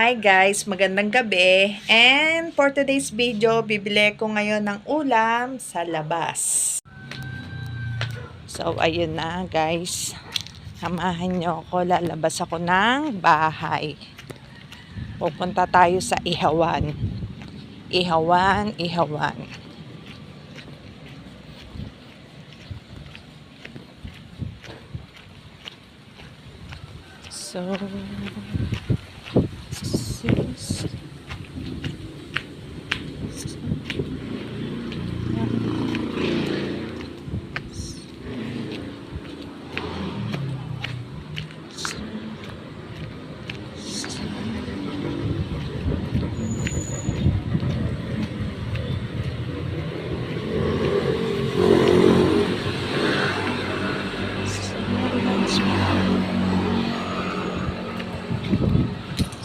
Hi guys, magandang gabi. And for today's video, bibili ko ngayon ng ulam sa labas. So, ayun na guys. Samahan nyo ako, lalabas ako ng bahay. Pupunta tayo sa Ihawan. Ihawan. So,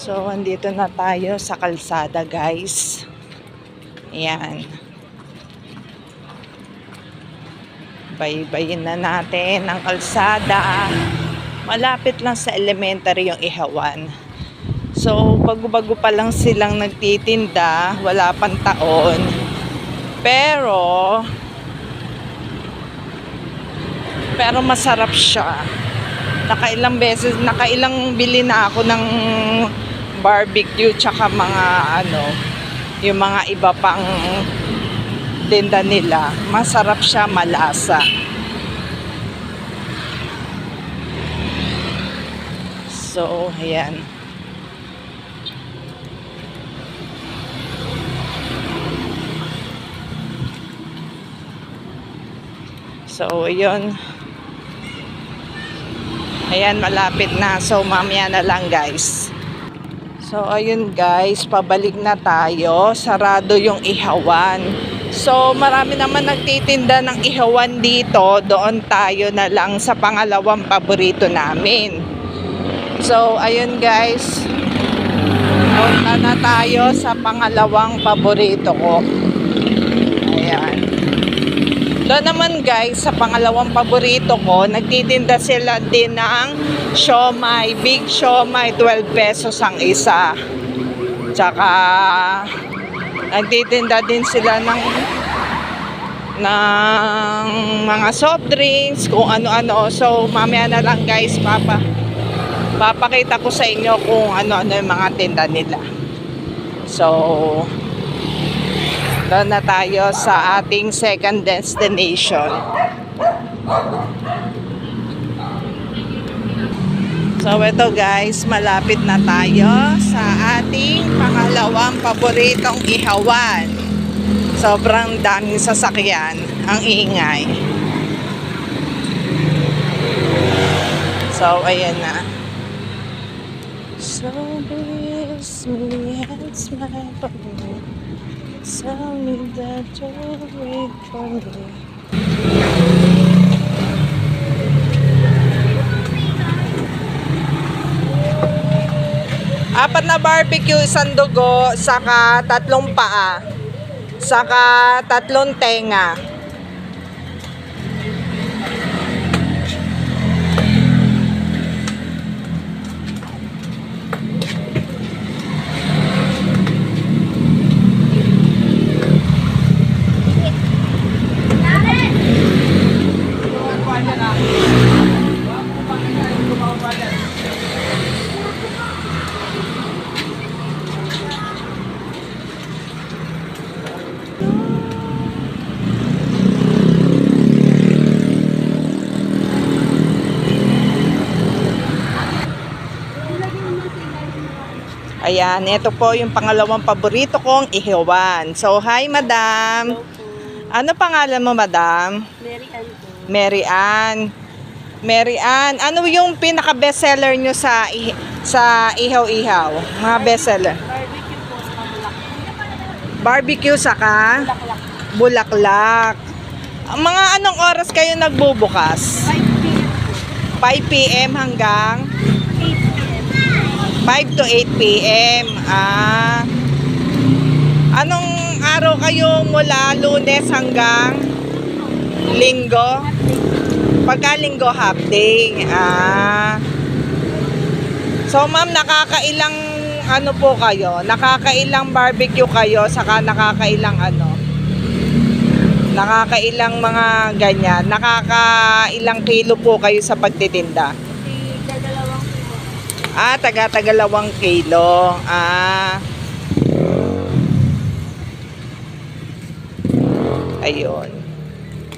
So, andito na tayo sa kalsada, guys. Ayan. Baybayin na natin ang kalsada. Malapit lang sa elementary yung Ihawan. So, bago-bago pa lang silang nagtitinda. Wala pang taon. Pero masarap siya. Nakailang bili na ako ng barbecue tsaka mga yung mga iba pang tinda nila. Masarap siya, malasa. So, ayan. So, yun. Ayan, malapit na. So, mamaya na lang, guys. So, ayun guys, pabalik na tayo. Sarado yung Ihawan. So, marami naman nagtitinda ng Ihawan dito. Doon tayo na lang sa pangalawang paborito namin. So, ayun guys. Punta na tayo sa pangalawang paborito ko. Ayan. Doon naman guys, sa pangalawang paborito ko, nagtitinda sila din ng siomai, big siomai, 12 pesos ang isa. Tsaka, nagtitinda din sila ng mga soft drinks, kung ano-ano. So, mamaya na lang guys, papakita ko sa inyo kung ano-ano yung mga tinda nila. So, doon na tayo sa ating second destination. So ito guys, malapit na tayo sa ating pangalawang paboritong Ihawan. Sobrang daming sasakyan, ang ingay. So ayan na. So bless me and smile for me. Tell me that you'll wait for me. Apat na barbecue, isang dugo, saka 3 paa, saka 3 tenga. Ayan, ito po yung pangalawang paborito kong Ihawan. So, hi madam. Ano pangalan mo madam? Mary Ann po. Mary Ann, ano yung pinaka-bestseller nyo sa Ihaw-Ihaw? Mga bestseller? Barbecue po sa Bulaklak. Barbecue saka Bulaklak. bulaklak. Mga anong oras kayo nagbubukas? 5 p.m. 5 p.m. hanggang 8 p.m. 5 to 8 p.m. Anong araw kayo mula Lunes hanggang Linggo? Pagka Linggo, half day. So, ma'am, nakakailang ano po kayo? Nakakailang barbecue kayo, saka nakakailang ano? Nakakailang mga ganyan? Nakakailang kilo po kayo sa pagtitinda? Kasi dadalawang kilo. Taga-2 kilo. Ayun.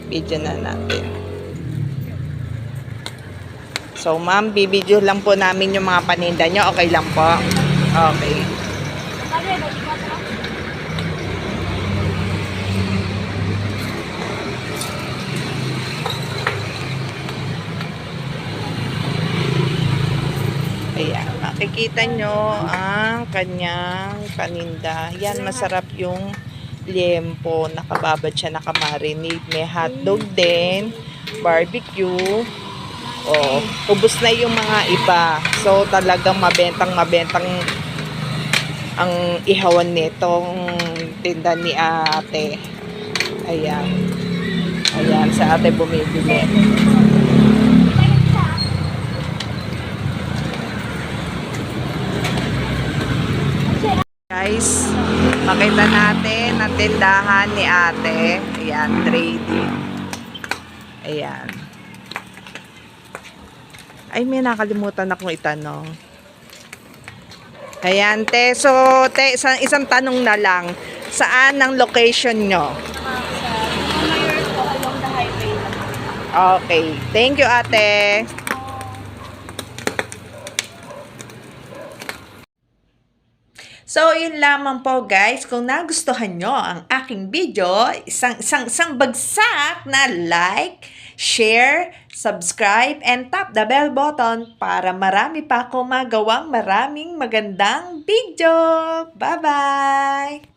Video na natin. So, ma'am, bibidyo lang po namin yung mga paninda nyo. Okay lang po? Okay. Sabi, balik ko ito. Ayan, makikita nyo ang kanyang paninda. Yan, masarap yung liempo. Nakababad siya, nakamarinate. May hotdog din, barbecue. Oh, ubos na yung mga iba. So, talagang mabentang ang ihawan nitong tinda ni ate. Ayan. Ayan, sa ate bumibili. Guys, makita natin ang tindahan ni ate. Ayan, trading. Ayan. Ay, may nakalimutan akong itanong. Ayan, te. So, te, isang tanong na lang. Saan ang location nyo? Sa Mayor po, along the highway lang. Okay. Thank you, ate. So, yun lamang po guys. Kung nagustuhan nyo ang aking video, isang bagsak na like, share, subscribe, and tap the bell button para marami pa akong magawang maraming magandang video. Bye-bye!